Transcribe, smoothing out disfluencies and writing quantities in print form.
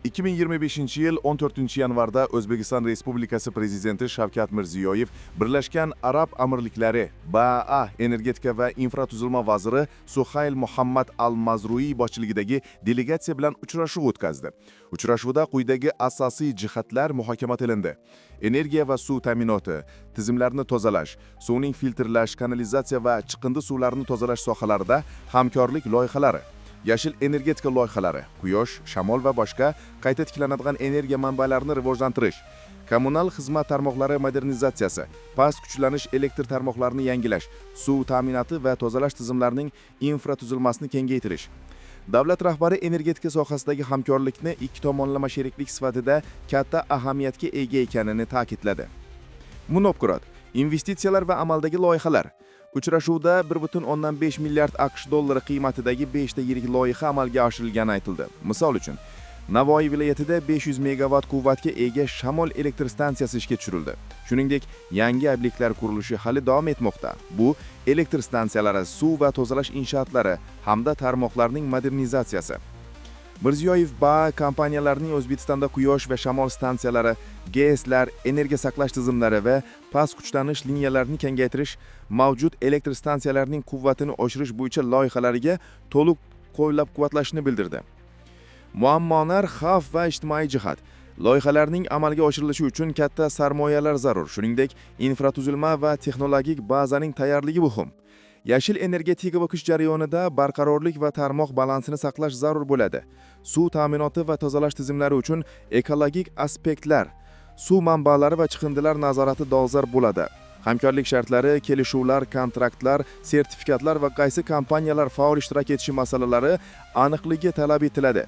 2025-yil 14-yanvarda O'zbekiston Respublikasi Prezidenti Shavkat Mirziyoyev Birlashgan Arab Amirliklari BAA energetika va infratuzilma vaziri Suhayl Muhammad Al-Mazrui boshchiligidagi delegatsiya bilan uchrashuv o'tkazdi. Uchrashuvda quyidagi asosiy jihatlar muhokama qilindi. Energiya va suv ta'minoti, tizimlarni tozalash, suvning filtrlash, kanalizatsiya va chiqindi suvlarini tozalash sohalarida hamkorlik loyihalari, yashil energetika loyihalari, quyosh, shamol va boshqa qayta tiklanadigan energiya manbalarini rivojlantirish, kommunal xizmat tarmoqlari modernizatsiyasi, past kuchlanish elektr tarmoqlarini yangilash, suv ta'minoti va tozalash tizimlarining infratuzilmasini kengaytirish. Davlat rahbari energetika sohasidagi hamkorlikni ikki tomonlama sheriklik sifatida katta ahamiyatga ega ekanini ta'kidladi. Munobqirot, investitsiyalar va amaldagi loyihalar. Uchrashuvda 1,5 milliard AQSh dollari qiymatidagi 5 ta yirik loyiha amalga oshirilgani aytildi. Misol uchun, Navoiy viloyatida 500 megawatt quvvatga ega shamol elektr stansiyasi ishga tushirildi. Shuningdek, yangi obyektlar qurilishi hali davom etmoqda. Bu elektr stansiyalari, suv va tozalash inshootlari hamda tarmoqlarning modernizatsiyasi. Mirziyoyev BAA kompaniyalarining O'zbekistonda quyosh va shamol stansiyalari, GESlar, energiya saqlash tizimlari va past kuchlanish liniyalarini kengaytirish, mavjud elektr stansiyalarining quvvatini oshirish bo'yicha loyihalariga to'liq qo'llab-quvvatlashni bildirdi. Muammolar, xavf va ijtimoiy jihat. Loyihalarning amalga oshirilishi uchun katta sarmoyalar zarur. Shuningdek, infratuzilma va texnologik bazaning tayyorligi muhim. Yashil energetika o'qish jarayonida barqarorlik va tarmoq balansini saqlash zarur bo'ladi. Suv ta'minoti va tozalash tizimlari uchun ekologik aspektlar, suv manbalari va chiqindilar nazorati dolzarb bo'ladi. Hamkorlik shartlari, kelishuvlar, kontraktlar, sertifikatlar va qaysi kompaniyalar faol ishtirok etishi masalalari aniqligi talab etiladi.